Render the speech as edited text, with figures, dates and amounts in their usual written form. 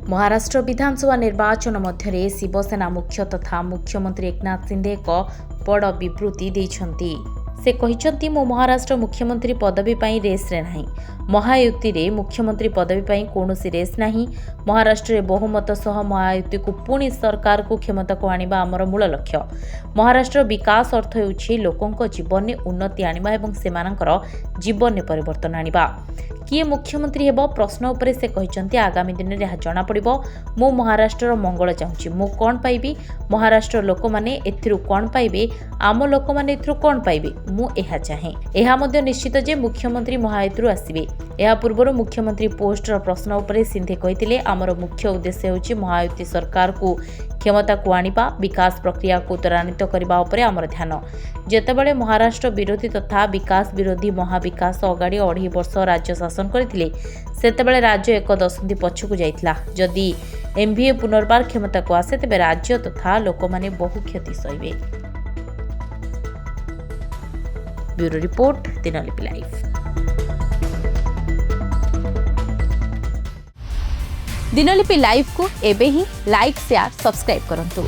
महाराष्ट्र विधानसभा निर्वाचन मध्य शिवसेना मुख्य तथा मुख्यमंत्री एकनाथ शिंदे एक बड़ विवृत्ति देइछंती। से कहिछंती मो महाराष्ट्र मुख्यमंत्री पदवी पाई रेस रे नाही। महायुति रे मुख्यमंत्री पदवी पाई कोनोसी रेस नाही। महाराष्ट्र में बहुमत सह महायुति को पुणी सरकार को क्षमता को आनिबा आमर मूल लक्ष्य। महाराष्ट्र विकास अर्थ हेउछि लोकंक जीवन में उन्नति आनिबा एवं सेमानकर जीवन में परिवर्तन आनिबा। किए मुख्यमंत्री हेब प्रश्न उपरे से कहिछंती आगामी दिन में जना पड़िबो। मो महाराष्ट्र मंगल चाहूँगी। मु कौन पाइबी? महाराष्ट्र लोक माने एथिरु कौन पाइबे? आम लोक माने एथिरु कौन पाइबे? मु एहा चाहे। एहा मध्य निश्चित जे मुख्यमंत्री महायुतिरु आसिबे। एहा पूर्व मुख्यमंत्री पोस्टर प्रश्न उपरे सिंधे कहिथिले आमर मुख्य उद्देश्य हेउछि महायुति सरकार को क्षमता को आनिबा, विकास प्रक्रिया को त्वरान्वित करबा उपरे आमर ध्यान। जेतेबेले महाराष्ट्र विरोधी तथा विकास विरोधी महाविकास अगाड़ी 2.5 वर्ष राज्य शासन करथिले सेतेबेले राज्य एक दशंधि पछकु जाइथिला। जदि एमवीए पुनर्बार क्षमता को आसे तेबे राज्य तथा लोक माने बहु क्षति सहिबे। Bureau report Dinalipi live. Dinalipi live को एबे ही लाइक शेयर सब्सक्राइब करंतु।